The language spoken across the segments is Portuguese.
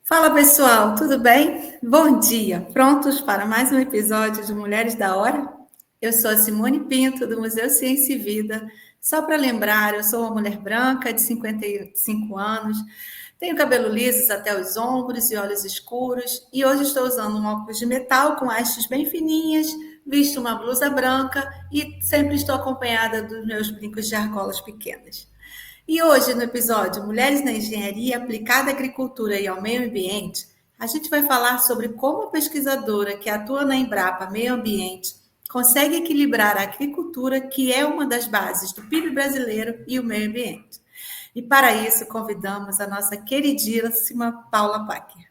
Fala pessoal, tudo bem? Bom dia! Prontos para mais um episódio de Mulheres da Hora? Eu sou a Simone Pinto, do Museu Ciência e Vida. Só para lembrar, eu sou uma mulher branca de 55 anos, tenho cabelo lisos até os ombros e olhos escuros, e hoje estou usando um óculos de metal com hastes bem fininhas, visto uma blusa branca e sempre estou acompanhada dos meus brincos de argolas pequenas. E hoje, no episódio Mulheres na Engenharia Aplicada à Agricultura e ao Meio Ambiente, a gente vai falar sobre como a pesquisadora que atua na Embrapa Meio Ambiente consegue equilibrar a agricultura, que é uma das bases do PIB brasileiro, e o meio ambiente. E para isso, convidamos a nossa queridíssima Paula Packer.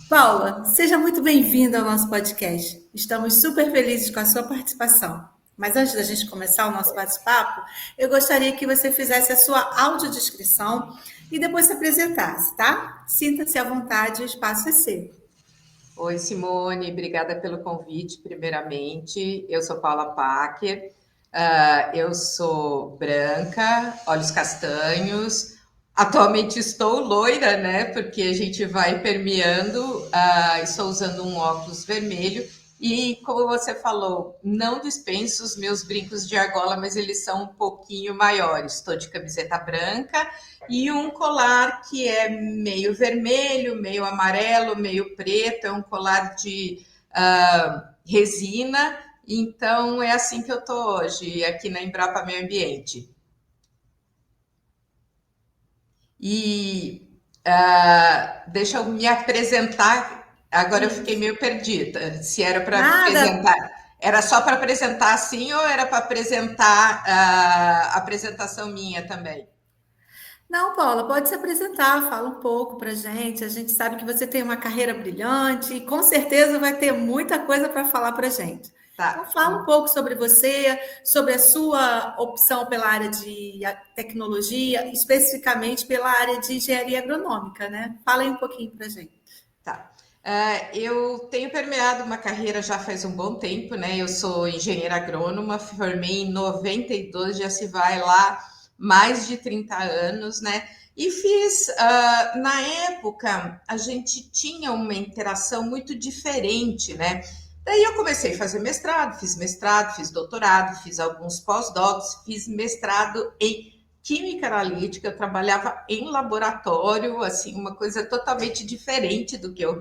Paula, seja muito bem-vinda ao nosso podcast. Estamos super felizes com a sua participação. Mas antes da gente começar o nosso bate-papo, eu gostaria que você fizesse a sua audiodescrição e depois se apresentasse, tá? Sinta-se à vontade, o espaço é seu. Oi, Simone, obrigada pelo convite, primeiramente. Eu sou Paula Packer, eu sou branca, olhos castanhos. Atualmente estou loira, né? Porque a gente vai permeando, estou usando um óculos vermelho. E como você falou, não dispenso os meus brincos de argola, mas eles são um pouquinho maiores. Estou de camiseta branca e um colar que é meio vermelho, meio amarelo, meio preto. É um colar de resina. Então é assim que eu estou hoje, aqui na Embrapa Meio Ambiente. E deixa eu me apresentar. Agora eu fiquei meio perdida. Se era para Nada. apresentar, era só para apresentar assim ou era para apresentar a apresentação minha também? Não, Paula, pode se apresentar, fala um pouco para a gente. A gente sabe que você tem uma carreira brilhante e com certeza vai ter muita coisa para falar para a gente. Então, Tá. fala um pouco sobre você, sobre a sua opção pela área de tecnologia, especificamente pela área de engenharia agronômica, né? Fala aí um pouquinho para a gente. Tá. Eu tenho permeado uma carreira já faz um bom tempo, né? Eu sou engenheira agrônoma, formei em 92, já se vai lá mais de 30 anos, né? E fiz, na época, a gente tinha uma interação muito diferente, né? Daí eu comecei a fazer mestrado, fiz doutorado, fiz alguns pós-docs, fiz mestrado em química analítica, eu trabalhava em laboratório, assim, uma coisa totalmente diferente do que eu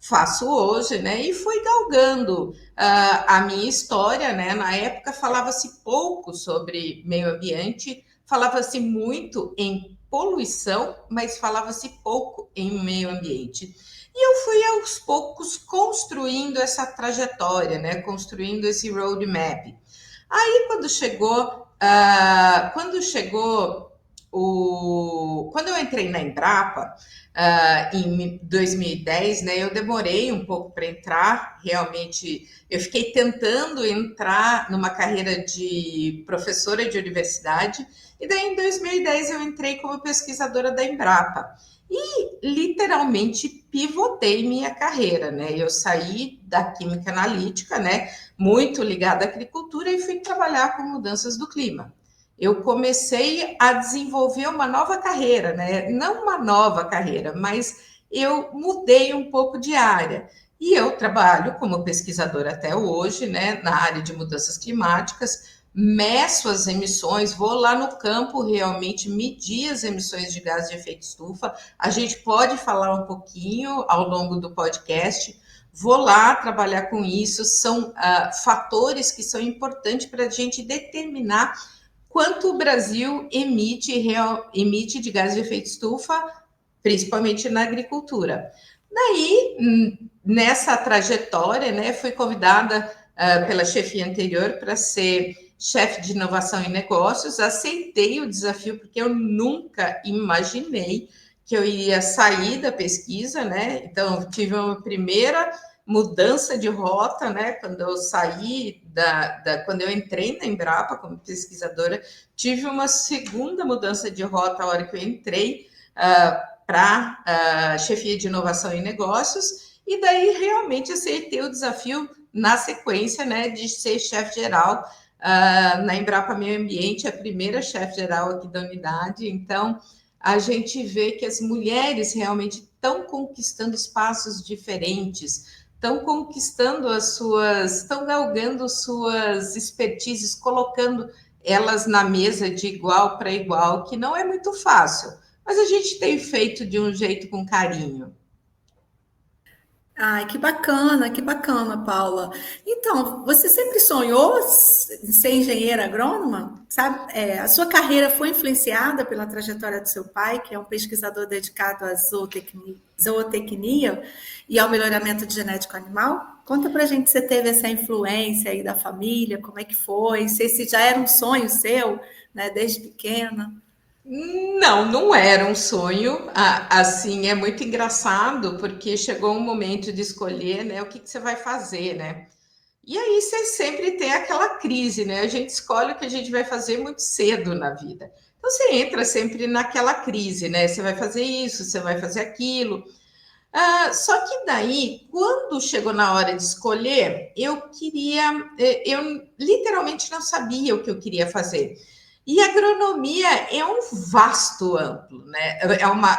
faço hoje, né? E fui galgando a minha história, né? Na época falava-se pouco sobre meio ambiente, falava-se muito em poluição, mas falava-se pouco em meio ambiente. E eu fui aos poucos construindo essa trajetória, né? Construindo esse roadmap. Aí quando eu entrei na Embrapa, em 2010, né, eu demorei um pouco para entrar, realmente, eu fiquei tentando entrar numa carreira de professora de universidade, e daí em 2010 eu entrei como pesquisadora da Embrapa. E literalmente pivotei minha carreira, né? Eu saí da química analítica, né? Muito ligada à agricultura e fui trabalhar com mudanças do clima. Eu comecei a desenvolver uma nova carreira, né? Não uma nova carreira, mas eu mudei um pouco de área. E eu trabalho como pesquisadora até hoje, né, na área de mudanças climáticas, meço as emissões, vou lá no campo realmente medir as emissões de gases de efeito estufa. A gente pode falar um pouquinho ao longo do podcast. Vou lá trabalhar com isso, são fatores que são importantes para a gente determinar quanto o Brasil emite de gás de efeito estufa, principalmente na agricultura. Daí, nessa trajetória, né, fui convidada pela chefia anterior para ser chefe de inovação e negócios, aceitei o desafio porque eu nunca imaginei que eu ia sair da pesquisa, né? Então, tive uma primeira mudança de rota, né? Quando eu saí quando eu entrei na Embrapa como pesquisadora, tive uma segunda mudança de rota a hora que eu entrei para chefia de inovação e negócios, e daí realmente aceitei o desafio na sequência, né, de ser chefe geral na Embrapa Meio Ambiente, a primeira chefe geral aqui da unidade. Então, a gente vê que as mulheres realmente estão conquistando espaços diferentes, estão conquistando estão galgando suas expertises, colocando elas na mesa de igual para igual, que não é muito fácil, mas a gente tem feito de um jeito com carinho. Ai, que bacana, Paula. Então, você sempre sonhou em ser engenheira agrônoma? Sabe, a sua carreira foi influenciada pela trajetória do seu pai, que é um pesquisador dedicado à zootecnia e ao melhoramento de genético animal? Conta pra gente se você teve essa influência aí da família, como é que foi, se esse já era um sonho seu, né, desde pequena. Não, não era um sonho. Assim, é muito engraçado, porque chegou um momento de escolher, né, o que você vai fazer, né? E aí você sempre tem aquela crise, né? A gente escolhe o que a gente vai fazer muito cedo na vida. Então você entra sempre naquela crise, né? Você vai fazer isso, você vai fazer aquilo. Só que daí, quando chegou na hora de escolher, eu literalmente não sabia o que eu queria fazer. E agronomia é um vasto amplo, né?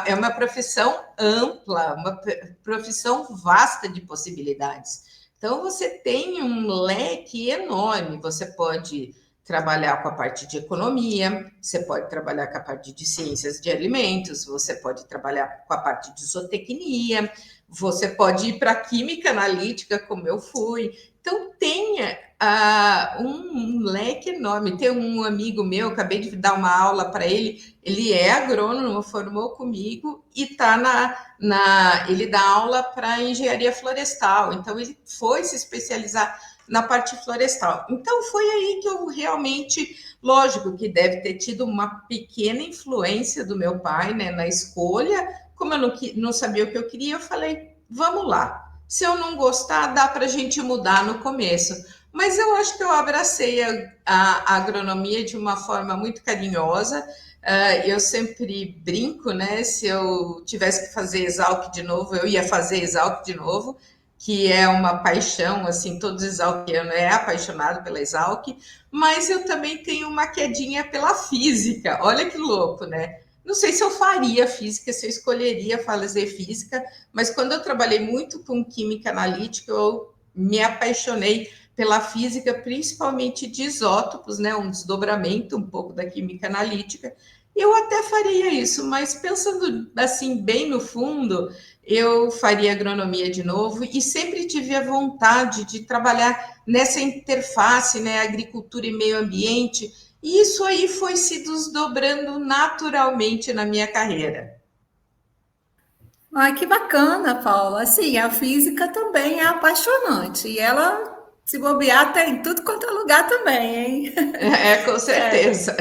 É uma profissão ampla, uma profissão vasta de possibilidades. Então, você tem um leque enorme. Você pode trabalhar com a parte de economia, você pode trabalhar com a parte de ciências de alimentos, você pode trabalhar com a parte de zootecnia, você pode ir para a química analítica, como eu fui. Então, tem um leque enorme. Tem um amigo meu, acabei de dar uma aula para ele é agrônomo, formou comigo e ele dá aula para engenharia florestal. Então, ele foi se especializar na parte florestal. Então, foi aí que eu realmente, lógico que deve ter tido uma pequena influência do meu pai, né, na escolha. Como eu não sabia o que eu queria, eu falei, vamos lá. Se eu não gostar, dá para a gente mudar no começo. Mas eu acho que eu abracei a agronomia de uma forma muito carinhosa. Eu sempre brinco, né? Se eu tivesse que fazer Exalc de novo, eu ia fazer Exalc de novo, que é uma paixão, assim, todos os exalquianos é apaixonado pela Exalc, mas eu também tenho uma quedinha pela física. Olha que louco, né? Não sei se eu faria física, se eu escolheria fazer física, mas quando eu trabalhei muito com química analítica, eu me apaixonei pela física, principalmente de isótopos, né? Um desdobramento um pouco da química analítica. Eu até faria isso, mas pensando assim bem no fundo, eu faria agronomia de novo e sempre tive a vontade de trabalhar nessa interface, né? Agricultura e meio ambiente. E isso aí foi se desdobrando naturalmente na minha carreira. Ai, que bacana, Paula. Assim, a física também é apaixonante. E ela, se bobear, tem tudo quanto é lugar também, hein? Com certeza.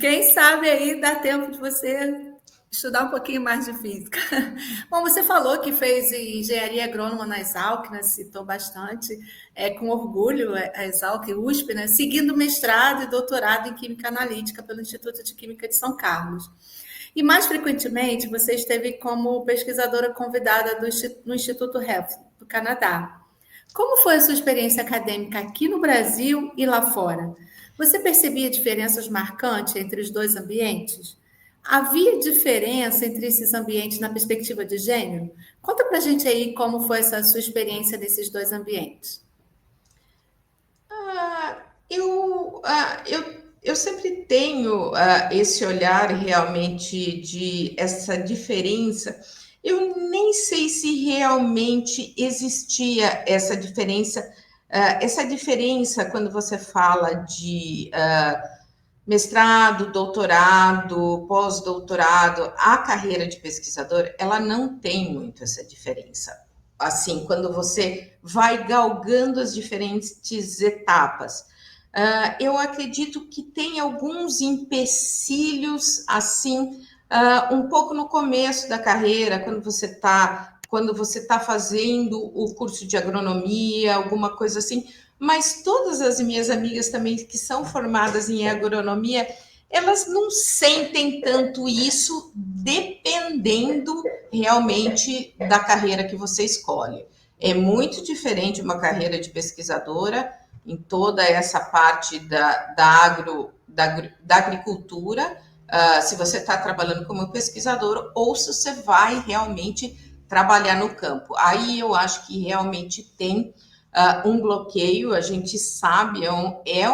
Quem sabe aí dá tempo de você estudar um pouquinho mais de física. Bom, você falou que fez engenharia agrônoma na Exalc, né? Citou bastante, com orgulho a Exalc, USP, né? Seguindo mestrado e doutorado em Química Analítica pelo Instituto de Química de São Carlos. E mais frequentemente, você esteve como pesquisadora convidada no Instituto Health, do Canadá. Como foi a sua experiência acadêmica aqui no Brasil e lá fora? Você percebia diferenças marcantes entre os dois ambientes? Havia diferença entre esses ambientes na perspectiva de gênero? Conta pra gente aí como foi essa sua experiência nesses dois ambientes. Eu sempre tenho esse olhar realmente de essa diferença. Eu nem sei se realmente existia essa diferença quando você fala de mestrado, doutorado, pós-doutorado, a carreira de pesquisador, ela não tem muito essa diferença. Assim, quando você vai galgando as diferentes etapas. Eu acredito que tem alguns empecilhos, assim, um pouco no começo da carreira, quando você está fazendo o curso de agronomia, alguma coisa assim, mas todas as minhas amigas também que são formadas em agronomia, elas não sentem tanto isso, dependendo realmente da carreira que você escolhe. É muito diferente uma carreira de pesquisadora em toda essa parte da agricultura, se você está trabalhando como pesquisador ou se você vai realmente trabalhar no campo. Aí eu acho que realmente tem um bloqueio, a gente sabe, é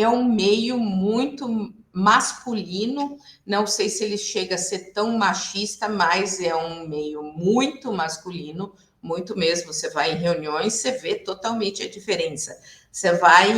um meio muito masculino, não sei se ele chega a ser tão machista, mas é um meio muito masculino, muito mesmo. Você vai em reuniões, você vê totalmente a diferença. Você vai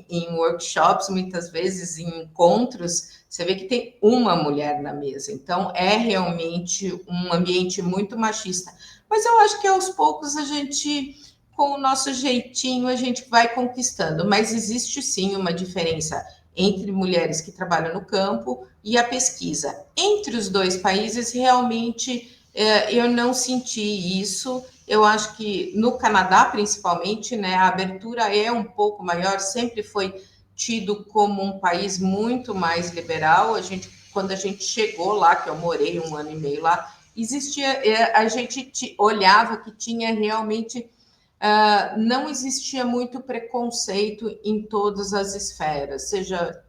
em workshops, muitas vezes em encontros, você vê que tem uma mulher na mesa. Então, é realmente um ambiente muito machista. Mas eu acho que aos poucos a gente, com o nosso jeitinho, a gente vai conquistando. Mas existe sim uma diferença entre mulheres que trabalham no campo e a pesquisa. Entre os dois países, realmente, eu não senti isso. Eu acho que no Canadá, principalmente, né, a abertura é um pouco maior, sempre foi tido como um país muito mais liberal. Quando a gente chegou lá, que eu morei 1 ano e meio lá, existia, a gente olhava que tinha realmente não existia muito preconceito em todas as esferas, seja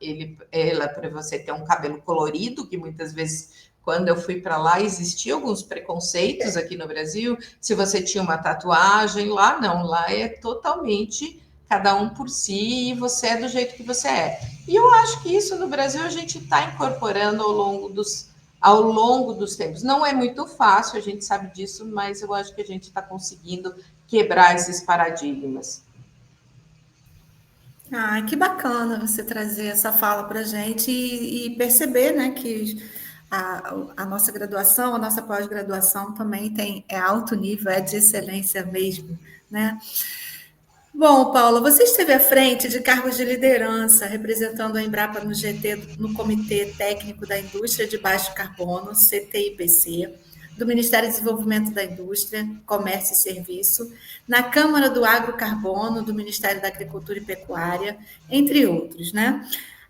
ela para você ter um cabelo colorido, que muitas vezes, quando eu fui para lá, existia alguns preconceitos aqui no Brasil, se você tinha uma tatuagem, lá não, lá é totalmente cada um por si e você é do jeito que você é. E eu acho que isso no Brasil a gente está incorporando ao longo dos tempos. Não é muito fácil, a gente sabe disso, mas eu acho que a gente está conseguindo quebrar esses paradigmas. Ah, que bacana você trazer essa fala para a gente e perceber, né, que a nossa graduação, a nossa pós-graduação também é alto nível, é de excelência mesmo, né? Bom, Paula, você esteve à frente de cargos de liderança, representando a Embrapa no GT, no Comitê Técnico da Indústria de Baixo Carbono, CTIPC, do Ministério do Desenvolvimento da Indústria, Comércio e Serviço, na Câmara do Agrocarbono, do Ministério da Agricultura e Pecuária, entre outros, né?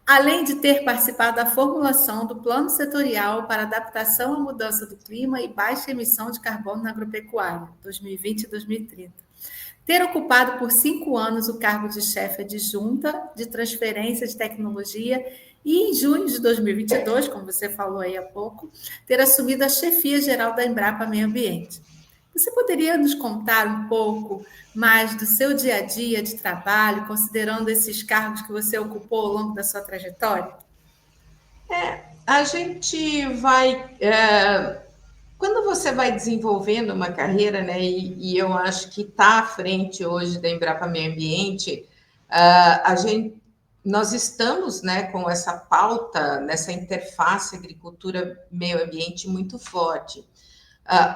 Além de ter participado da formulação do Plano Setorial para Adaptação à Mudança do Clima e Baixa Emissão de Carbono na Agropecuária, 2020 e 2030. Ter ocupado por 5 anos o cargo de chefe adjunta de transferência de tecnologia e, em junho de 2022, como você falou aí há pouco, ter assumido a chefia geral da Embrapa Meio Ambiente. Você poderia nos contar um pouco mais do seu dia a dia de trabalho, considerando esses cargos que você ocupou ao longo da sua trajetória? A gente vai. Quando você vai desenvolvendo uma carreira, né, e eu acho que está à frente hoje da Embrapa Meio Ambiente, nós estamos, né, com essa pauta, nessa interface agricultura-meio ambiente muito forte.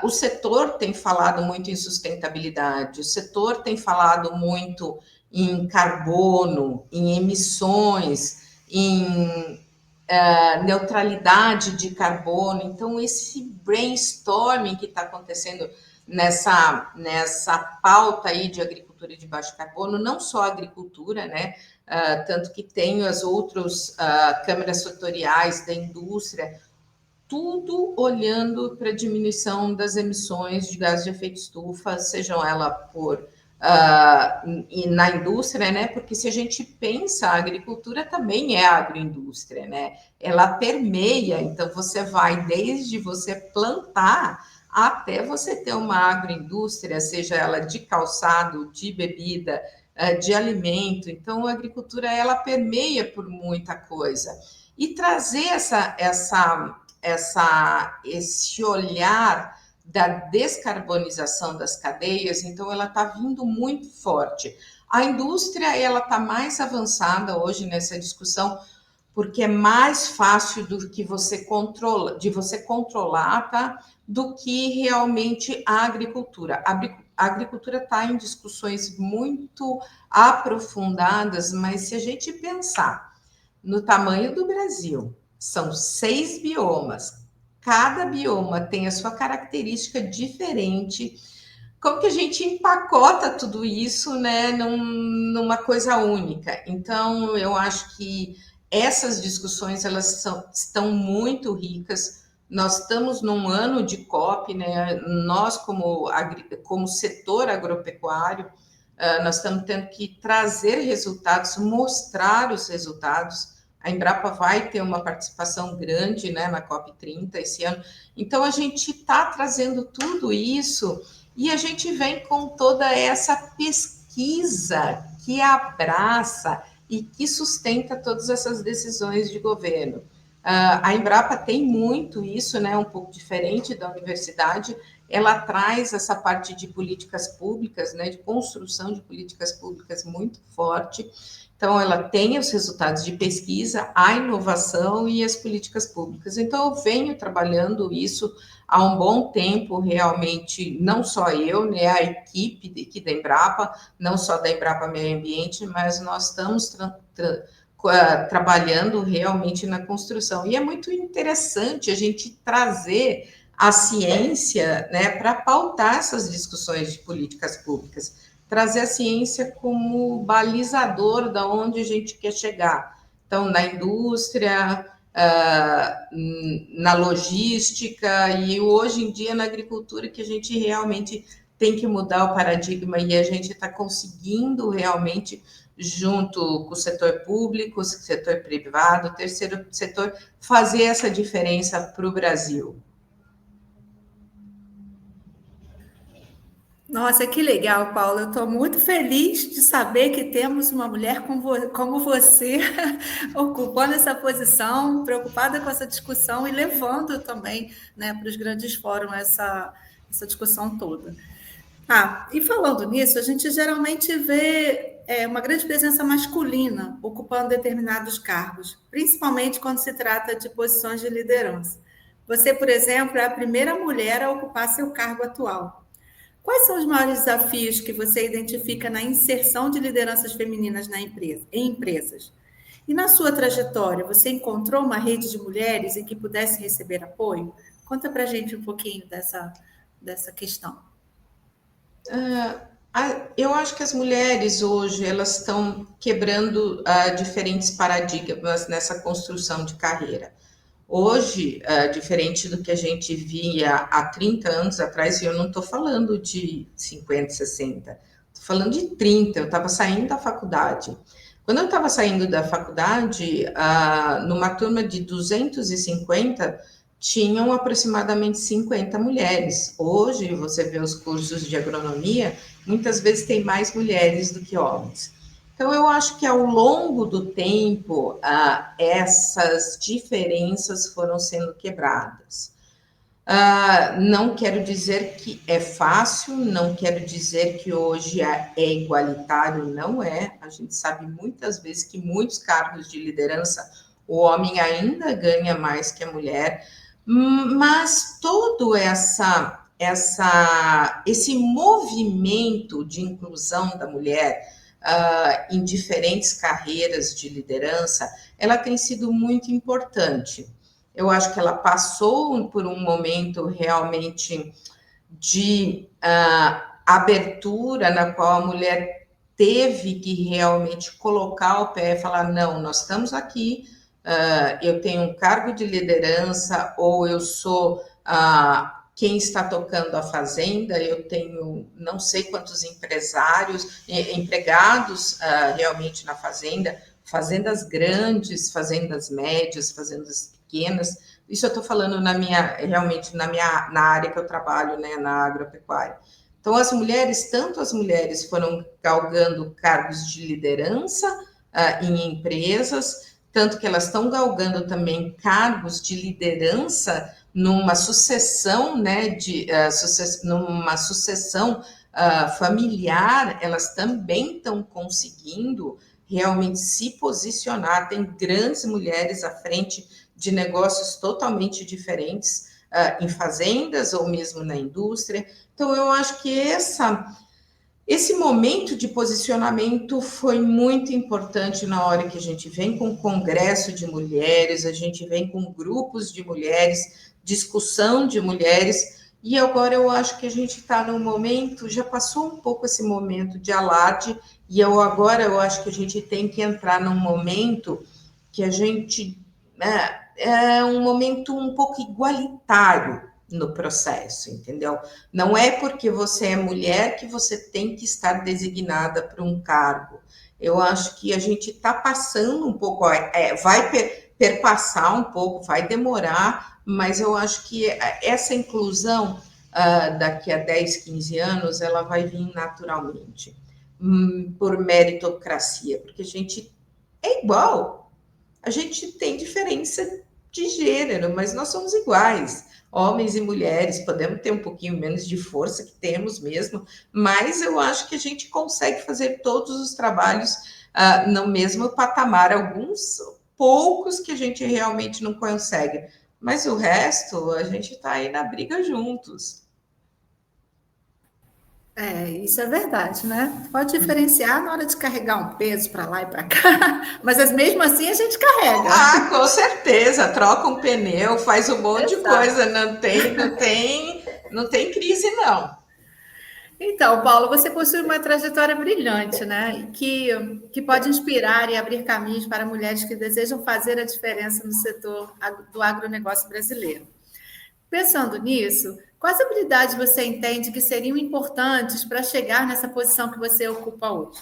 O setor tem falado muito em sustentabilidade, o setor tem falado muito em carbono, em emissões, em neutralidade de carbono. Então, esse brainstorming que está acontecendo nessa pauta aí de agricultura de baixo carbono, não só a agricultura, né? Tanto que tem as outras câmaras setoriais da indústria, tudo olhando para a diminuição das emissões de gases de efeito estufa, sejam elas na indústria, né? Porque se a gente pensa, a agricultura também é agroindústria, né? Ela permeia, então você vai desde você plantar até você ter uma agroindústria, seja ela de calçado, de bebida, de alimento. Então, a agricultura, ela permeia por muita coisa. E trazer esse olhar da descarbonização das cadeias, então ela está vindo muito forte. A indústria ela está mais avançada hoje nessa discussão porque é mais fácil do que você controlar, tá? Do que realmente a agricultura. A agricultura está em discussões muito aprofundadas, mas se a gente pensar no tamanho do Brasil, são 6 biomas. Cada bioma tem a sua característica diferente. Como que a gente empacota tudo isso, né, numa coisa única? Então, eu acho que essas discussões estão muito ricas. Nós estamos num ano de COP, né? Nós, como setor agropecuário, nós estamos tendo que trazer resultados, mostrar os resultados. A Embrapa vai ter uma participação grande, né, na COP30 esse ano. Então, a gente está trazendo tudo isso e a gente vem com toda essa pesquisa que abraça e que sustenta todas essas decisões de governo. A Embrapa tem muito isso, né, um pouco diferente da universidade. Ela traz essa parte de políticas públicas, né, de construção de políticas públicas muito forte. Então, ela tem os resultados de pesquisa, a inovação e as políticas públicas. Então, eu venho trabalhando isso há um bom tempo, realmente, não só eu, né, a equipe aqui da Embrapa, não só da Embrapa Meio Ambiente, mas nós estamos trabalhando realmente na construção. E é muito interessante a gente trazer a ciência, né, para pautar essas discussões de políticas públicas, trazer a ciência como balizador da onde a gente quer chegar. Então, na indústria, na logística e hoje em dia na agricultura, que a gente realmente tem que mudar o paradigma e a gente está conseguindo realmente, junto com o setor público, o setor privado, o terceiro setor, fazer essa diferença para o Brasil. Nossa, que legal, Paula. Eu estou muito feliz de saber que temos uma mulher como você ocupando essa posição, preocupada com essa discussão e levando também, né, para os grandes fóruns essa discussão toda. E falando nisso, a gente geralmente vê uma grande presença masculina ocupando determinados cargos, principalmente quando se trata de posições de liderança. Você, por exemplo, é a primeira mulher a ocupar seu cargo atual. Quais são os maiores desafios que você identifica na inserção de lideranças femininas em empresas? E na sua trajetória, você encontrou uma rede de mulheres em que pudesse receber apoio? Conta para a gente um pouquinho dessa questão. Eu acho que as mulheres hoje elas estão quebrando diferentes paradigmas nessa construção de carreira. Hoje, diferente do que a gente via há 30 anos atrás, e eu não estou falando de 50, 60, estou falando de 30, eu estava saindo da faculdade. Quando eu estava saindo da faculdade, numa turma de 250, tinham aproximadamente 50 mulheres. Hoje, você vê os cursos de agronomia, muitas vezes tem mais mulheres do que homens. Então, eu acho que ao longo do tempo, essas diferenças foram sendo quebradas. Não quero dizer que é fácil, não quero dizer que hoje é igualitário, não é. A gente sabe muitas vezes que muitos cargos de liderança o homem ainda ganha mais que a mulher, mas todo esse movimento de inclusão da mulher em diferentes carreiras de liderança, ela tem sido muito importante. Eu acho que ela passou por um momento realmente de abertura, na qual a mulher teve que realmente colocar o pé e falar, não, nós estamos aqui, eu tenho um cargo de liderança, ou eu sou quem está tocando a fazenda, eu tenho não sei quantos empregados realmente na fazenda, fazendas grandes, fazendas médias, fazendas pequenas. Isso eu estou falando realmente na área que eu trabalho, né, na agropecuária. Então, tanto as mulheres foram galgando cargos de liderança em empresas, tanto que elas estão galgando também cargos de liderança numa sucessão, né, numa sucessão familiar, elas também estão conseguindo realmente se posicionar. Tem grandes mulheres à frente de negócios totalmente diferentes em fazendas ou mesmo na indústria. Então, eu acho que esse momento de posicionamento foi muito importante na hora que a gente vem com o congresso de mulheres, a gente vem com grupos de mulheres, discussão de mulheres, e agora eu acho que a gente está num momento, já passou um pouco esse momento de alarde, e agora eu acho que a gente tem que entrar num momento que a gente é um momento um pouco igualitário no processo, entendeu? Não é porque você é mulher que você tem que estar designada para um cargo. Eu acho que a gente está passando um pouco, vai perpassar um pouco, vai demorar, mas eu acho que essa inclusão, daqui a 10, 15 anos, ela vai vir naturalmente, por meritocracia, porque a gente é igual, a gente tem diferença de gênero, mas nós somos iguais. Homens e mulheres, podemos ter um pouquinho menos de força, que temos mesmo, mas eu acho que a gente consegue fazer todos os trabalhos no mesmo patamar. Alguns poucos que a gente realmente não consegue, mas o resto a gente está aí na briga juntos. Isso é verdade, né? Pode diferenciar na hora de carregar um peso para lá e para cá, mas mesmo assim a gente carrega. Ah, com certeza, troca um pneu, faz um monte de Exato. coisa, não tem crise, não. Então, Paulo, você possui uma trajetória brilhante, né? Que pode inspirar e abrir caminhos para mulheres que desejam fazer a diferença no setor do agronegócio brasileiro. Pensando nisso, quais habilidades você entende que seriam importantes para chegar nessa posição que você ocupa hoje?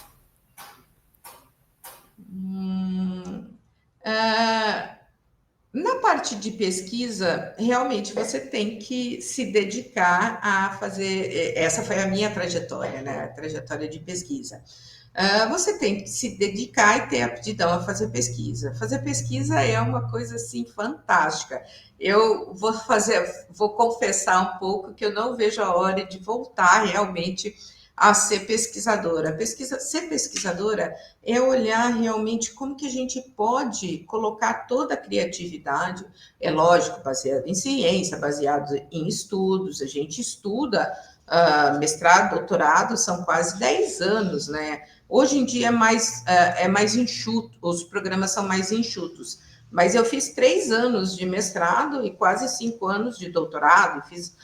Na parte de pesquisa, realmente você tem que se dedicar a fazer. Essa foi a minha trajetória, né? A trajetória de pesquisa. Você tem que se dedicar e ter aptidão a fazer pesquisa. Fazer pesquisa é uma coisa assim fantástica. Eu vou confessar um pouco que eu não vejo a hora de voltar realmente a ser pesquisadora. Ser pesquisadora é olhar realmente como que a gente pode colocar toda a criatividade, é lógico, baseado em ciência, baseado em estudos, a gente estuda, mestrado, doutorado, são quase 10 anos, né? Hoje em dia é mais enxuto, os programas são mais enxutos, mas eu fiz 3 anos de mestrado e quase 5 anos de doutorado, fiz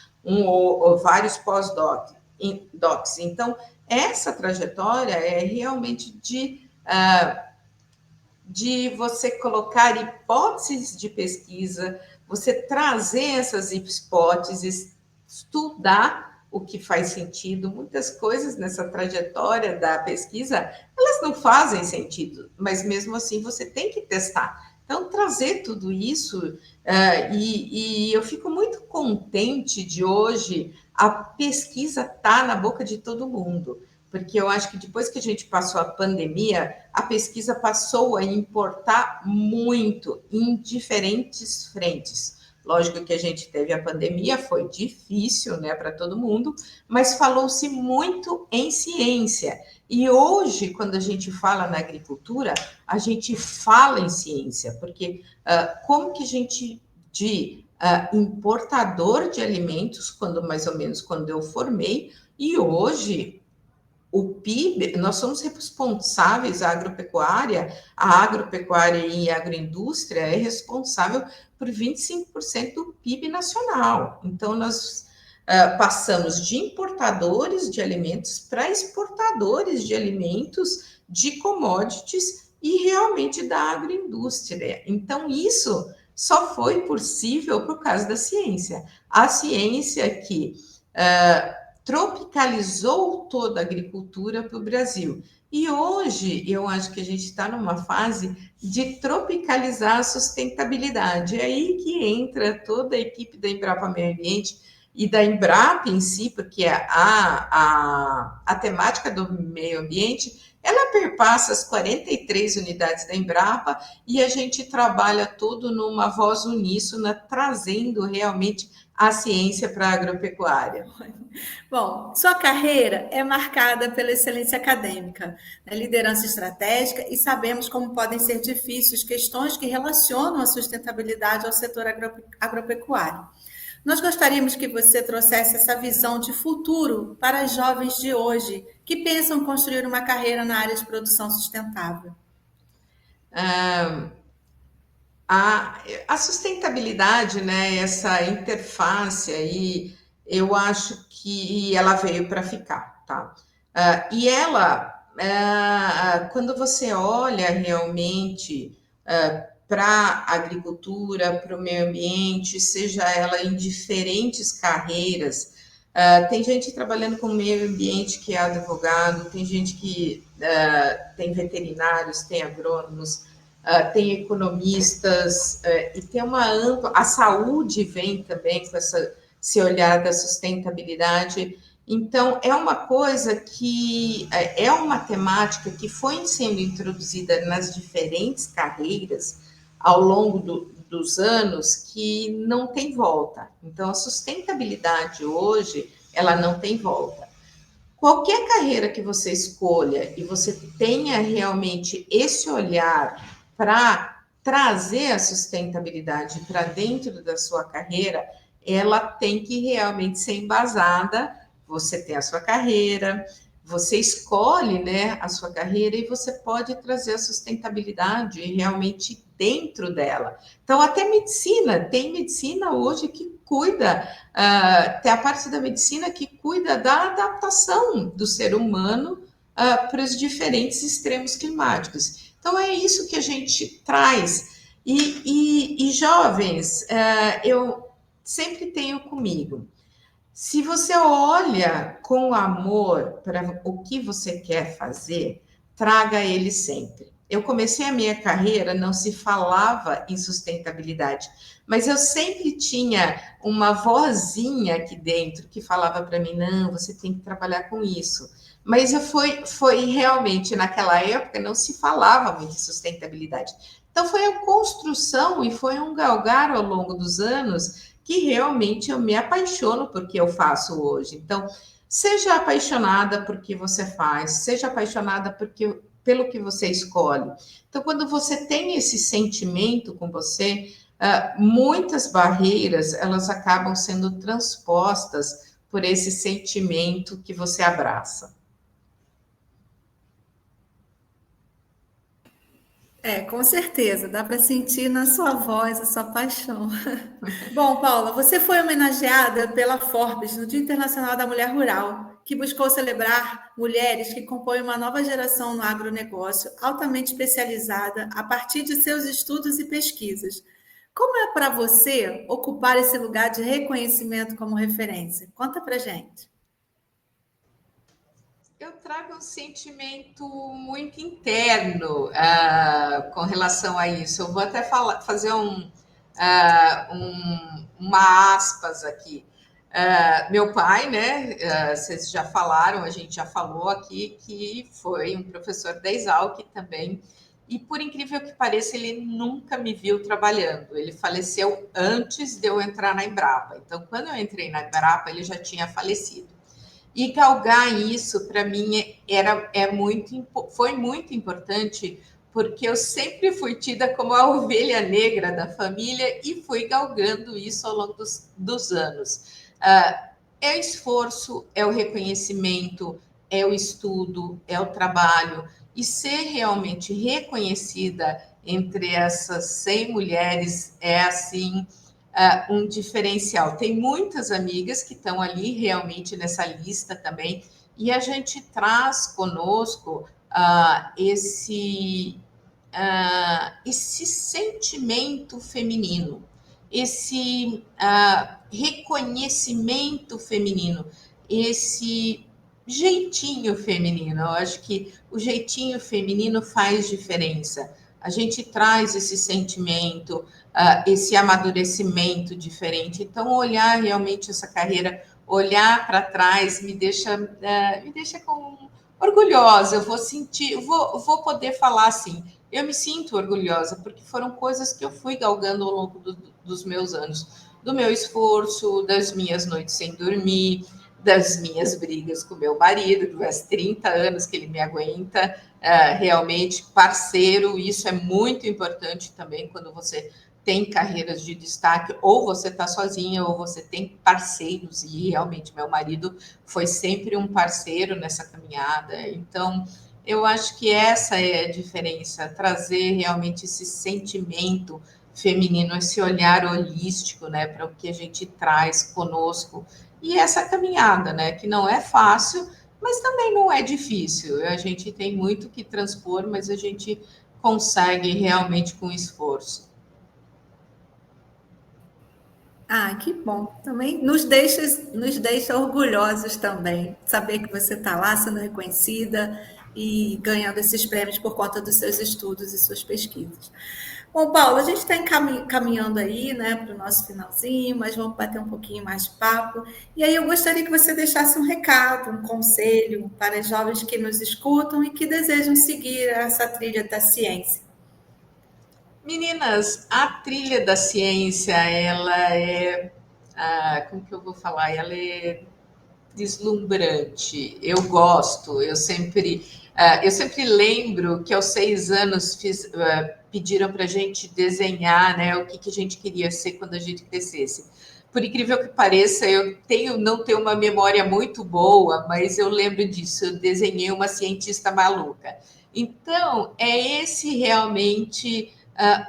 vários pós-docs. Então, essa trajetória é realmente de você colocar hipóteses de pesquisa, você trazer essas hipóteses, estudar o que faz sentido. Muitas coisas nessa trajetória da pesquisa, elas não fazem sentido, mas mesmo assim você tem que testar. Então, trazer tudo isso, e eu fico muito contente de hoje a pesquisa estar na boca de todo mundo, porque eu acho que depois que a gente passou a pandemia, a pesquisa passou a importar muito em diferentes frentes. Lógico que a gente teve a pandemia, foi difícil, né, para todo mundo, mas falou-se muito em ciência. E hoje, quando a gente fala na agricultura, a gente fala em ciência, porque como que a gente, de importador de alimentos, mais ou menos quando eu formei, e hoje o PIB, nós somos responsáveis, a agropecuária e a agroindústria é responsável por 25% do PIB nacional. Então, nós passamos de importadores de alimentos para exportadores de alimentos, de commodities e realmente da agroindústria. Então, isso só foi possível por causa da ciência. A ciência que tropicalizou toda a agricultura para o Brasil. E hoje eu acho que a gente está numa fase de tropicalizar a sustentabilidade. É aí que entra toda a equipe da Embrapa Meio Ambiente e da Embrapa em si, porque a temática do meio ambiente, ela perpassa as 43 unidades da Embrapa e a gente trabalha tudo numa voz uníssona, trazendo realmente a ciência para a agropecuária. Bom, sua carreira é marcada pela excelência acadêmica, né, liderança estratégica, e sabemos como podem ser difíceis questões que relacionam a sustentabilidade ao setor agropecuário. Nós gostaríamos que você trouxesse essa visão de futuro para as jovens de hoje que pensam construir uma carreira na área de produção sustentável. A sustentabilidade, né, essa interface aí, eu acho que ela veio para ficar, tá? E ela, quando você olha realmente para a agricultura, para o meio ambiente, seja ela em diferentes carreiras, Tem gente trabalhando com o meio ambiente que é advogado, tem gente que tem veterinários, tem agrônomos, tem economistas, e tem uma ampla. A saúde vem também com esse olhar da sustentabilidade. Então, é uma coisa que é uma temática que foi sendo introduzida nas diferentes carreiras ao longo dos anos que não tem volta. Então, a sustentabilidade hoje, ela não tem volta. Qualquer carreira que você escolha e você tenha realmente esse olhar para trazer a sustentabilidade para dentro da sua carreira, ela tem que realmente ser embasada. Você tem a sua carreira, você escolhe, né, a sua carreira e você pode trazer a sustentabilidade realmente dentro dela. Então, até medicina, tem medicina hoje que cuida, tem a parte da medicina que cuida da adaptação do ser humano para os diferentes extremos climáticos. Então, é isso que a gente traz. E jovens, eu sempre tenho comigo. Se você olha com amor para o que você quer fazer, traga ele sempre. Eu comecei a minha carreira, não se falava em sustentabilidade, mas eu sempre tinha uma vozinha aqui dentro que falava para mim: não, você tem que trabalhar com isso. Mas foi realmente naquela época não se falava muito em sustentabilidade. Então foi a construção e foi um galgar ao longo dos anos que realmente eu me apaixono por que eu faço hoje. Então, seja apaixonada por que você faz, seja apaixonada pelo que você escolhe. Então, quando você tem esse sentimento com você, muitas barreiras elas acabam sendo transpostas por esse sentimento que você abraça. Com certeza, dá para sentir na sua voz a sua paixão. Bom, Paula, você foi homenageada pela Forbes no Dia Internacional da Mulher Rural, que buscou celebrar mulheres que compõem uma nova geração no agronegócio, altamente especializada a partir de seus estudos e pesquisas. Como é para você ocupar esse lugar de reconhecimento como referência? Conta para gente. Eu trago um sentimento muito interno com relação a isso. Eu vou até fazer uma aspas aqui. Meu pai, né? Vocês já falaram, a gente já falou aqui que foi um professor da Exalc também. E por incrível que pareça, ele nunca me viu trabalhando. Ele faleceu antes de eu entrar na Embrapa. Então, quando eu entrei na Embrapa, ele já tinha falecido. E galgar isso para mim foi muito importante, porque eu sempre fui tida como a ovelha negra da família e fui galgando isso ao longo dos anos. É o esforço, é o reconhecimento, é o estudo, é o trabalho, e ser realmente reconhecida entre essas 100 mulheres é assim um diferencial. Tem muitas amigas que estão ali realmente nessa lista também, e a gente traz conosco esse sentimento feminino, esse reconhecimento feminino, esse jeitinho feminino. Eu acho que o jeitinho feminino faz diferença. A gente traz esse sentimento, esse amadurecimento diferente. Então, olhar realmente essa carreira, olhar para trás, me deixa orgulhosa. Eu vou sentir, vou poder falar assim. Eu me sinto orgulhosa, porque foram coisas que eu fui galgando ao longo dos meus anos, do meu esforço, das minhas noites sem dormir, das minhas brigas com meu marido, que faz 30 anos que ele me aguenta, realmente parceiro. Isso é muito importante também quando você tem carreiras de destaque, ou você está sozinha, ou você tem parceiros, e realmente meu marido foi sempre um parceiro nessa caminhada. Então, eu acho que essa é a diferença, trazer realmente esse sentimento feminino, esse olhar holístico, né, para o que a gente traz conosco, e essa caminhada, né, que não é fácil, mas também não é difícil. A gente tem muito que transpor, mas a gente consegue realmente com esforço. Ah, que bom. Também nos deixa orgulhosos também. Saber que você está lá sendo reconhecida e ganhando esses prêmios por conta dos seus estudos e suas pesquisas. Bom, Paulo, a gente está caminhando aí, né, para o nosso finalzinho, mas vamos bater um pouquinho mais de papo. E aí eu gostaria que você deixasse um recado, um conselho para os jovens que nos escutam e que desejam seguir essa trilha da ciência. Meninas, a trilha da ciência, ela é, como que eu vou falar? Ela é deslumbrante. Eu gosto, eu sempre lembro que aos 6 anos pediram para a gente desenhar, né, o que, que a gente queria ser quando a gente crescesse. Por incrível que pareça, não tenho uma memória muito boa, mas eu lembro disso. Eu desenhei uma cientista maluca. Então, é esse realmente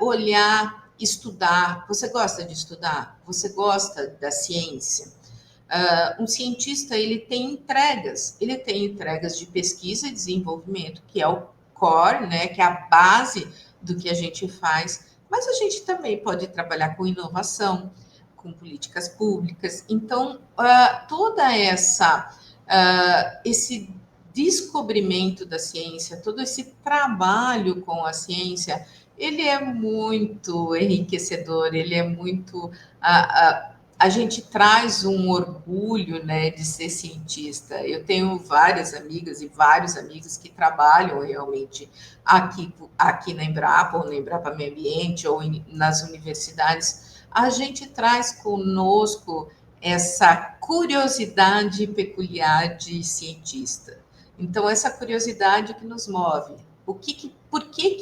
olhar, estudar. Você gosta de estudar? Você gosta da ciência? Um cientista ele tem entregas de pesquisa e desenvolvimento, que é o core, né, que é a base do que a gente faz, mas a gente também pode trabalhar com inovação, com políticas públicas. Então, toda esse descobrimento da ciência, todo esse trabalho com a ciência, ele é muito enriquecedor, ele é muito a gente traz um orgulho, né, de ser cientista. Eu tenho várias amigas e vários amigos que trabalham realmente aqui na Embrapa, ou na Embrapa Meio Ambiente, ou nas universidades. A gente traz conosco essa curiosidade peculiar de cientista. Então, essa curiosidade que nos move. Por que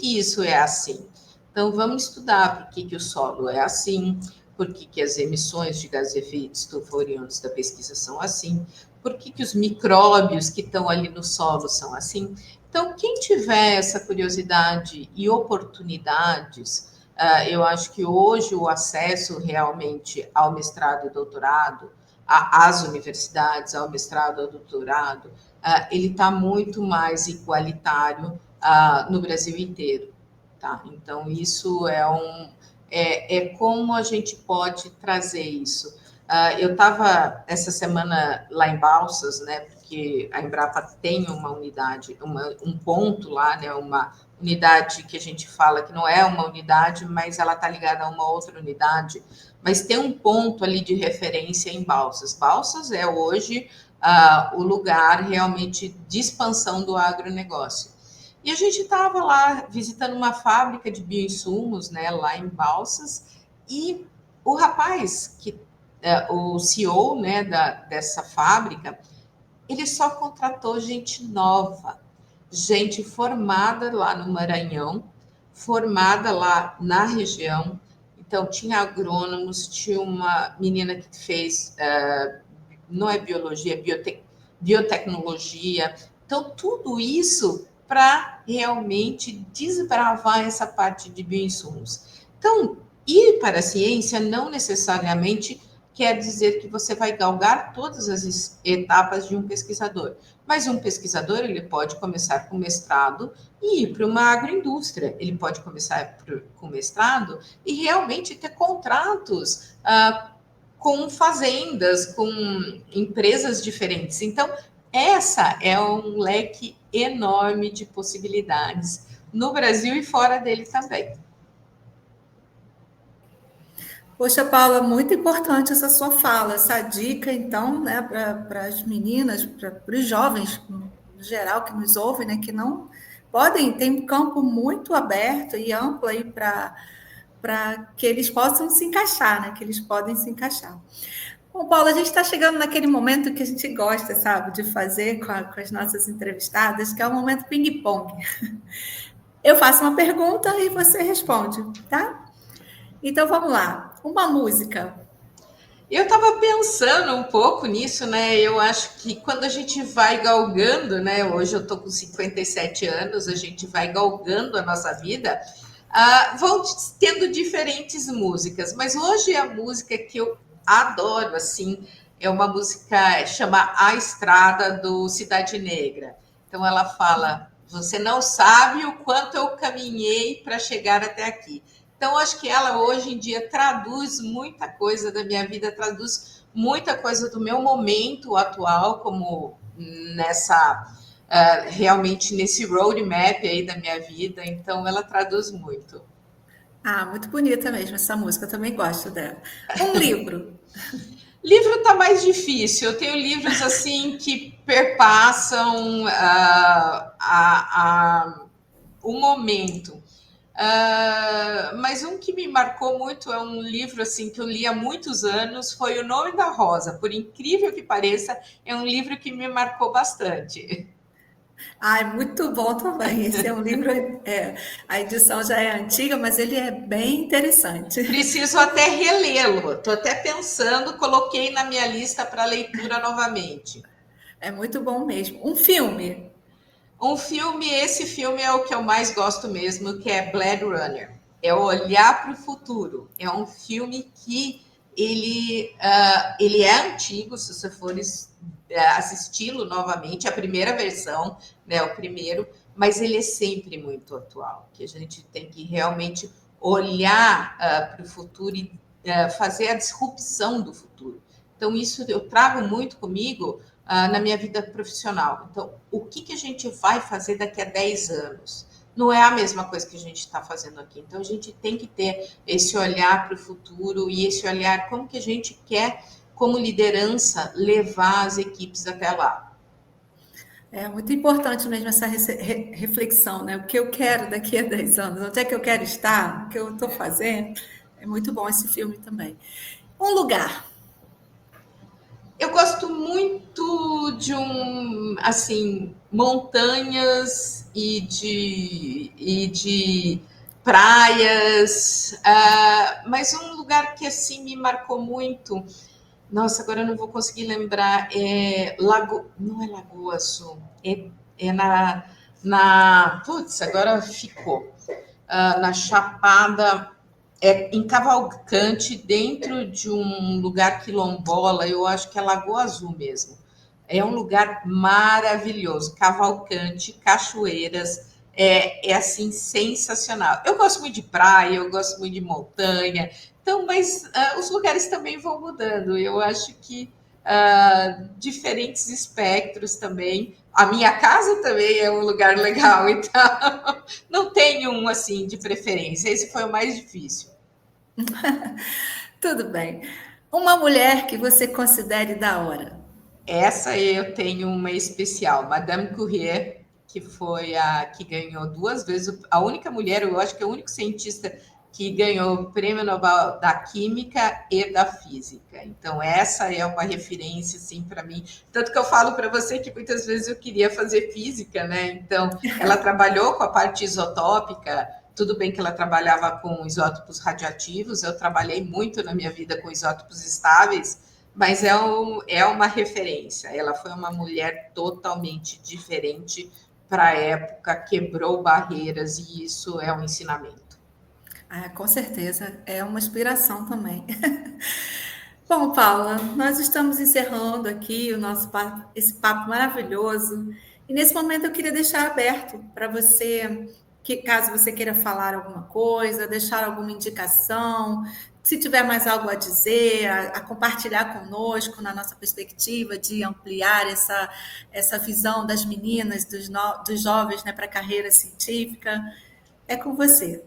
isso é assim? Então, vamos estudar por que o solo é assim, por que as emissões de gases de efeito estufa oriundos da pesquisa são assim, por que os micróbios que estão ali no solo são assim. Então, quem tiver essa curiosidade e oportunidades, eu acho que hoje o acesso realmente ao mestrado e doutorado, às universidades, ao mestrado e ao doutorado, ele está muito mais igualitário no Brasil inteiro. Tá? Então, isso é como a gente pode trazer isso. Eu estava essa semana lá em Balsas, né? Porque a Embrapa tem uma unidade, um ponto lá, né? Uma unidade que a gente fala que não é uma unidade, mas ela está ligada a uma outra unidade. Mas tem um ponto ali de referência em Balsas. Balsas é hoje o lugar realmente de expansão do agronegócio. E a gente estava lá visitando uma fábrica de bioinsumos, né, lá em Balsas, e o rapaz, o CEO, né, dessa fábrica, ele só contratou gente nova, gente formada lá no Maranhão, formada lá na região. Então, tinha agrônomos, tinha uma menina que fez, não é biologia, é biotecnologia. Então, tudo isso para realmente desbravar essa parte de bioinsumos. Então, ir para a ciência não necessariamente quer dizer que você vai galgar todas as etapas de um pesquisador. Mas um pesquisador, ele pode começar com mestrado e ir para uma agroindústria. Ele pode começar com mestrado e realmente ter contratos com fazendas, com empresas diferentes. Então, essa é um leque enorme de possibilidades no Brasil e fora dele também. Poxa, Paula, muito importante essa sua fala, essa dica, então, né, para as meninas, para os jovens, no geral, que nos ouvem, né, que não podem, tem um campo muito aberto e amplo aí para que eles possam se encaixar, né, que eles podem se encaixar. Bom, Paula, a gente está chegando naquele momento que a gente gosta, sabe, de fazer com as nossas entrevistadas, que é o momento ping-pong. Eu faço uma pergunta e você responde, tá? Então vamos lá. Uma música. Eu estava pensando um pouco nisso, né? Eu acho que quando a gente vai galgando, né? Hoje eu estou com 57 anos, a gente vai galgando a nossa vida, vão tendo diferentes músicas, mas hoje a música que eu adoro, assim, é uma música, chama A Estrada, do Cidade Negra. Então ela fala: você não sabe o quanto eu caminhei para chegar até aqui. Então, acho que ela hoje em dia traduz muita coisa da minha vida, traduz muita coisa do meu momento atual, como nessa realmente nesse roadmap aí da minha vida. Então, ela traduz muito. Ah, muito bonita mesmo essa música, eu também gosto dela. Um livro. Livro tá mais difícil. Eu tenho livros assim que perpassam o momento. Mas um que me marcou muito é um livro assim que eu li há muitos anos, foi O Nome da Rosa. Por incrível que pareça, é um livro que me marcou bastante. Ah, é muito bom também. Esse é um livro, a edição já é antiga, mas ele é bem interessante. Preciso até relê-lo. Estou até pensando, coloquei na minha lista para leitura novamente. É muito bom mesmo. Um filme. Um filme, esse filme é o que eu mais gosto mesmo, que é Blade Runner. É Olhar para o Futuro. É um filme que ele é antigo, se você for assisti-lo novamente, a primeira versão, né, o primeiro, mas ele é sempre muito atual, que a gente tem que realmente olhar para o futuro e fazer a disrupção do futuro. Então, isso eu trago muito comigo na minha vida profissional. Então, o que a gente vai fazer daqui a 10 anos? Não é a mesma coisa que a gente está fazendo aqui. Então, a gente tem que ter esse olhar para o futuro e esse olhar como que a gente quer, como liderança, levar as equipes até lá. É muito importante mesmo essa reflexão, né? O que eu quero daqui a 10 anos, onde é que eu quero estar, o que eu estou fazendo. É muito bom esse filme também. Um lugar. Eu gosto muito de montanhas e de praias, mas um lugar que assim me marcou muito. Nossa, agora eu não vou conseguir lembrar. Não é Lagoa Sul, é putz, agora ficou. Na Chapada, em Cavalcante, dentro de um lugar quilombola, eu acho que é Lagoa Azul mesmo. É um lugar maravilhoso, Cavalcante, cachoeiras, é assim sensacional. Eu gosto muito de praia, eu gosto muito de montanha, então, mas os lugares também vão mudando. Eu acho que diferentes espectros também. A minha casa também é um lugar legal, então não tenho um assim de preferência. Esse foi o mais difícil. Tudo bem. Uma mulher que você considere da hora. Essa eu tenho uma especial, Madame Curie, que foi a que ganhou duas vezes, a única mulher, eu acho que é o único cientista que ganhou o Prêmio Nobel da Química e da Física. Então, essa é uma referência, assim, para mim. Tanto que eu falo para você que muitas vezes eu queria fazer física, né? Então, ela trabalhou com a parte isotópica. Tudo bem que ela trabalhava com isótopos radioativos, eu trabalhei muito na minha vida com isótopos estáveis, mas é uma referência. Ela foi uma mulher totalmente diferente para a época, quebrou barreiras e isso é um ensinamento. Ah, com certeza, é uma inspiração também. Bom, Paula, nós estamos encerrando aqui o nosso papo, esse papo maravilhoso. E nesse momento eu queria deixar aberto para você, que caso você queira falar alguma coisa, deixar alguma indicação, se tiver mais algo a dizer, a compartilhar conosco na nossa perspectiva de ampliar essa visão das meninas, dos jovens, né, para a carreira científica, é com você.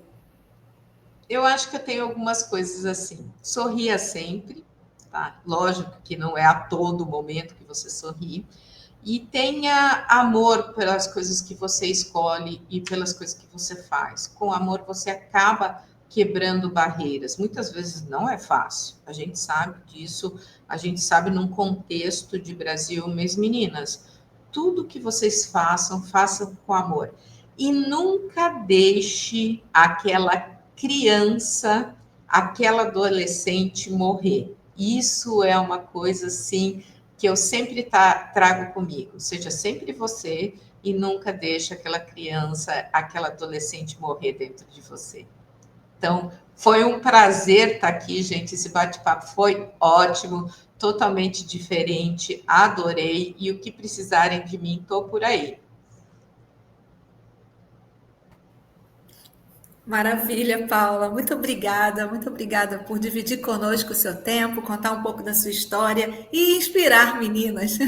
Eu acho que eu tenho algumas coisas assim. Sorria sempre, tá? Lógico que não é a todo momento que você sorri. E tenha amor pelas coisas que você escolhe e pelas coisas que você faz. Com amor, você acaba quebrando barreiras. Muitas vezes não é fácil, a gente sabe disso, a gente sabe num contexto de Brasil, mas meninas, tudo que vocês façam, façam com amor. E nunca deixe aquela criança, aquela adolescente morrer. Isso é uma coisa assim que eu sempre trago comigo. Seja sempre você e nunca deixe aquela criança, aquela adolescente morrer dentro de você. Então, foi um prazer estar aqui, gente. Esse bate-papo foi ótimo, totalmente diferente, adorei. E o que precisarem de mim, estou por aí. Maravilha, Paula. Muito obrigada por dividir conosco o seu tempo, contar um pouco da sua história e inspirar meninas.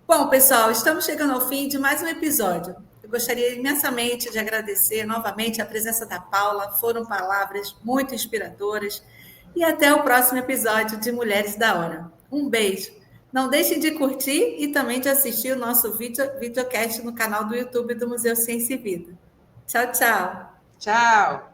Bom, pessoal, estamos chegando ao fim de mais um episódio. Eu gostaria imensamente de agradecer novamente a presença da Paula. Foram palavras muito inspiradoras. E até o próximo episódio de Mulheres da Hora. Um beijo. Não deixem de curtir e também de assistir o nosso videocast no canal do YouTube do Museu Ciência e Vida. Tchau, tchau. Tchau!